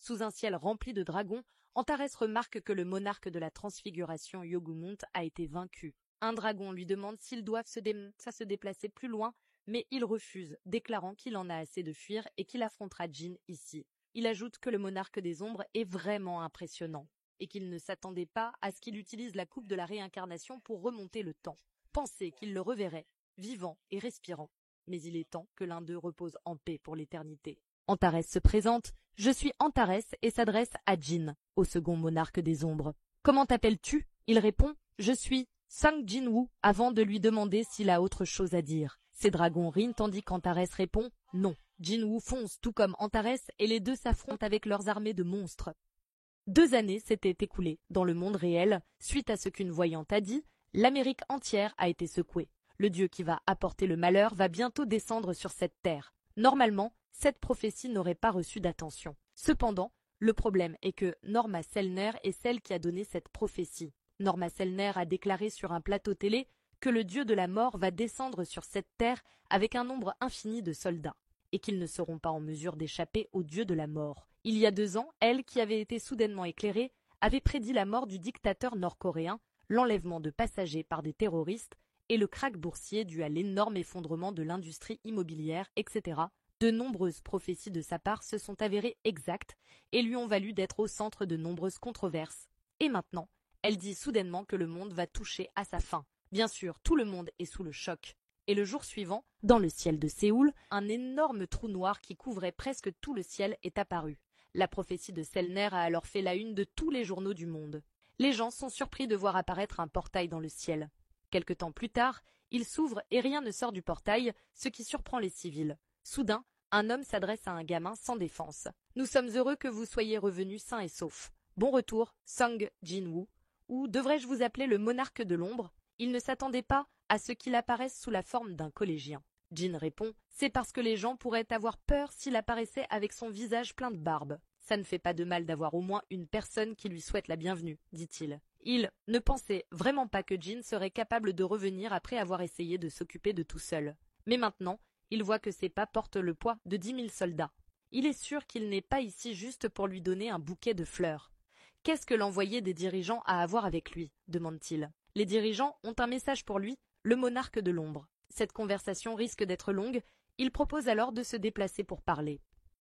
Sous un ciel rempli de dragons, Antares remarque que le monarque de la transfiguration Yogumont a été vaincu. Un dragon lui demande s'ils doivent se déplacer plus loin, mais il refuse, déclarant qu'il en a assez de fuir et qu'il affrontera Jin ici. Il ajoute que le monarque des ombres est vraiment impressionnant et qu'il ne s'attendait pas à ce qu'il utilise la coupe de la réincarnation pour remonter le temps. Pensait qu'il le reverrait, vivant et respirant. Mais il est temps que l'un d'eux repose en paix pour l'éternité. Antares se présente. « Je suis Antares » et s'adresse à Jin, au second monarque des ombres. « Comment t'appelles-tu » Il répond « Je suis Sang Jinwoo » avant de lui demander s'il a autre chose à dire. Ces dragons rient tandis qu'Antares répond « Non ». Jinwoo fonce tout comme Antares et les deux s'affrontent avec leurs armées de monstres. 2 années s'étaient écoulées dans le monde réel. Suite à ce qu'une voyante a dit, l'Amérique entière a été secouée. Le dieu qui va apporter le malheur va bientôt descendre sur cette terre. Normalement, cette prophétie n'aurait pas reçu d'attention. Cependant, le problème est que Norma Selner est celle qui a donné cette prophétie. Norma Selner a déclaré sur un plateau télé que le dieu de la mort va descendre sur cette terre avec un nombre infini de soldats, et qu'ils ne seront pas en mesure d'échapper au dieu de la mort. Il y a 2 ans, elle, qui avait été soudainement éclairée, avait prédit la mort du dictateur nord-coréen, l'enlèvement de passagers par des terroristes et le krach boursier dû à l'énorme effondrement de l'industrie immobilière, etc. De nombreuses prophéties de sa part se sont avérées exactes et lui ont valu d'être au centre de nombreuses controverses. Et maintenant, elle dit soudainement que le monde va toucher à sa fin. Bien sûr, tout le monde est sous le choc. Et le jour suivant, dans le ciel de Séoul, un énorme trou noir qui couvrait presque tout le ciel est apparu. La prophétie de Selner a alors fait la une de tous les journaux du monde. Les gens sont surpris de voir apparaître un portail dans le ciel. Quelque temps plus tard, il s'ouvre et rien ne sort du portail, ce qui surprend les civils. Soudain, un homme s'adresse à un gamin sans défense. « Nous sommes heureux que vous soyez revenus sains et saufs. Bon retour, Sang Jinwoo. Ou devrais-je vous appeler le monarque de l'ombre ?» Il ne s'attendait pas à ce qu'il apparaisse sous la forme d'un collégien. Jin répond « C'est parce que les gens pourraient avoir peur s'il apparaissait avec son visage plein de barbe. Ça ne fait pas de mal d'avoir au moins une personne qui lui souhaite la bienvenue, dit-il. » Il ne pensait vraiment pas que Jin serait capable de revenir après avoir essayé de s'occuper de tout seul. Mais maintenant, il voit que ses pas portent le poids de 10 000 soldats. Il est sûr qu'il n'est pas ici juste pour lui donner un bouquet de fleurs. « Qu'est-ce que l'envoyé des dirigeants a à voir avec lui ?» demande-t-il. Les dirigeants ont un message pour lui, le monarque de l'ombre. Cette conversation risque d'être longue, il propose alors de se déplacer pour parler.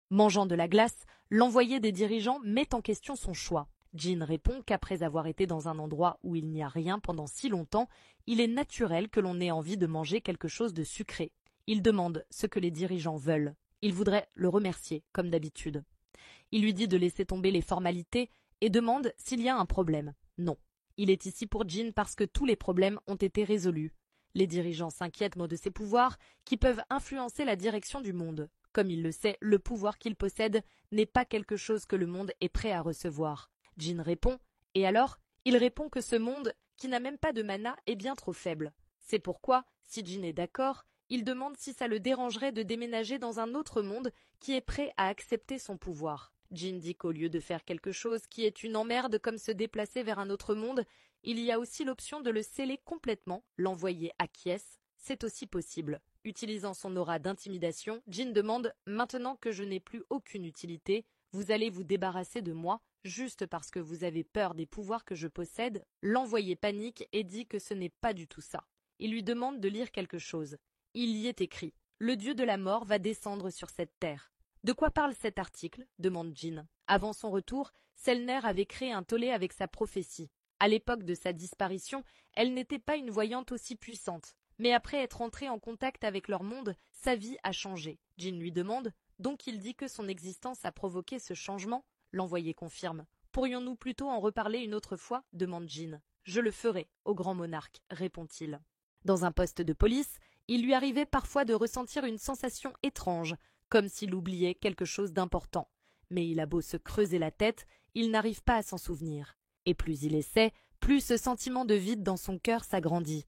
Mangeant de la glace, l'envoyé des dirigeants met en question son choix. Jin répond qu'après avoir été dans un endroit où il n'y a rien pendant si longtemps, il est naturel que l'on ait envie de manger quelque chose de sucré. Il demande ce que les dirigeants veulent. Il voudrait le remercier, comme d'habitude. Il lui dit de laisser tomber les formalités et demande s'il y a un problème. Non. Il est ici pour Jin parce que tous les problèmes ont été résolus. Les dirigeants s'inquiètent de ses pouvoirs qui peuvent influencer la direction du monde. Comme il le sait, le pouvoir qu'il possède n'est pas quelque chose que le monde est prêt à recevoir. Jin répond, et alors, il répond que ce monde, qui n'a même pas de mana, est bien trop faible. C'est pourquoi, si Jin est d'accord, il demande si ça le dérangerait de déménager dans un autre monde qui est prêt à accepter son pouvoir. Jin dit qu'au lieu de faire quelque chose qui est une emmerde comme se déplacer vers un autre monde, il y a aussi l'option de le sceller complètement, l'envoyer acquiesce, c'est aussi possible. Utilisant son aura d'intimidation, Jin demande « Maintenant que je n'ai plus aucune utilité, vous allez vous débarrasser de moi, juste parce que vous avez peur des pouvoirs que je possède ?» L'envoyé panique et dit que ce n'est pas du tout ça. Il lui demande de lire quelque chose. Il y est écrit « Le dieu de la mort va descendre sur cette terre ». De quoi parle cet article demande Jin. Avant son retour, Selner avait créé un tollé avec sa prophétie. À l'époque de sa disparition, elle n'était pas une voyante aussi puissante. Mais après être entrée en contact avec leur monde, sa vie a changé. Jin lui demande, donc il dit que son existence a provoqué ce changement. L'envoyé confirme. Pourrions-nous plutôt en reparler une autre fois demande Jin. Je le ferai, au grand monarque, répond-il. Dans un poste de police, il lui arrivait parfois de ressentir une sensation étrange, comme s'il oubliait quelque chose d'important. Mais il a beau se creuser la tête, il n'arrive pas à s'en souvenir. Et plus il essaie, plus ce sentiment de vide dans son cœur s'agrandit.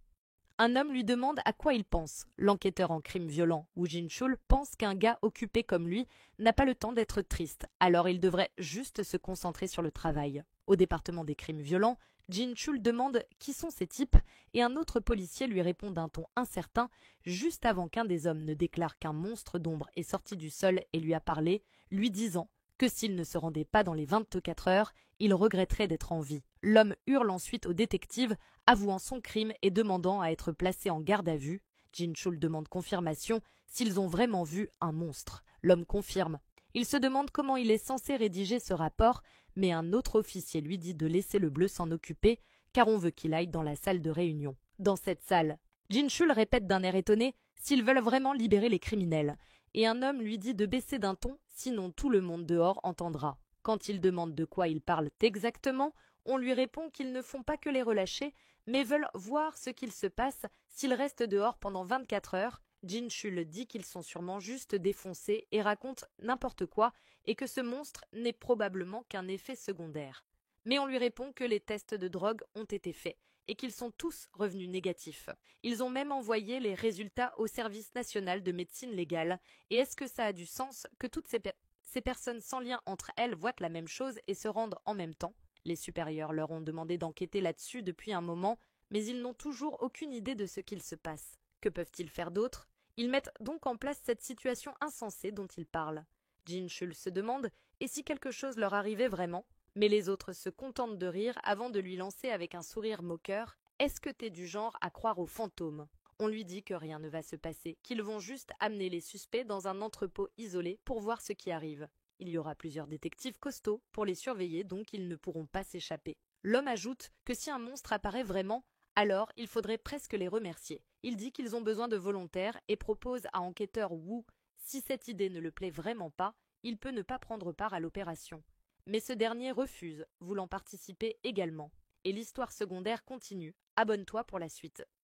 Un homme lui demande à quoi il pense. L'enquêteur en crime violent, Woo Jin-chul, pense qu'un gars occupé comme lui n'a pas le temps d'être triste, alors il devrait juste se concentrer sur le travail. Au département des crimes violents, Jin-chul demande qui sont ces types et un autre policier lui répond d'un ton incertain juste avant qu'un des hommes ne déclare qu'un monstre d'ombre est sorti du sol et lui a parlé, lui disant que s'il ne se rendait pas dans les 24 heures, il regretterait d'être en vie. L'homme hurle ensuite au détective, avouant son crime et demandant à être placé en garde à vue. Jin-chul demande confirmation s'ils ont vraiment vu un monstre. L'homme confirme. Il se demande comment il est censé rédiger ce rapport, mais un autre officier lui dit de laisser le bleu s'en occuper, car on veut qu'il aille dans la salle de réunion. Dans cette salle, Jin-chul répète d'un air étonné s'ils veulent vraiment libérer les criminels, et un homme lui dit de baisser d'un ton, sinon tout le monde dehors entendra. Quand il demande de quoi ils parlent exactement, on lui répond qu'ils ne font pas que les relâcher, mais veulent voir ce qu'il se passe s'ils restent dehors pendant 24 heures. Jin-chul dit qu'ils sont sûrement juste défoncés et raconte n'importe quoi et que ce monstre n'est probablement qu'un effet secondaire. Mais on lui répond que les tests de drogue ont été faits et qu'ils sont tous revenus négatifs. Ils ont même envoyé les résultats au service national de médecine légale. Et est-ce que ça a du sens que toutes ces personnes sans lien entre elles voient la même chose et se rendent en même temps? Les supérieurs leur ont demandé d'enquêter là-dessus depuis un moment, mais ils n'ont toujours aucune idée de ce qu'il se passe. Que peuvent-ils faire d'autre? Ils mettent donc en place cette situation insensée dont ils parlent. Jin-chul se demande « et si quelque chose leur arrivait vraiment ?» Mais les autres se contentent de rire avant de lui lancer avec un sourire moqueur « Est-ce que t'es du genre à croire aux fantômes ?» On lui dit que rien ne va se passer, qu'ils vont juste amener les suspects dans un entrepôt isolé pour voir ce qui arrive. Il y aura plusieurs détectives costauds pour les surveiller, donc ils ne pourront pas s'échapper. L'homme ajoute que si un monstre apparaît vraiment, alors il faudrait presque les remercier. Il dit qu'ils ont besoin de volontaires et propose à enquêteur Wu, si cette idée ne le plaît vraiment pas, il peut ne pas prendre part à l'opération. Mais ce dernier refuse, voulant participer également. Et l'histoire secondaire continue. Abonne-toi pour la suite.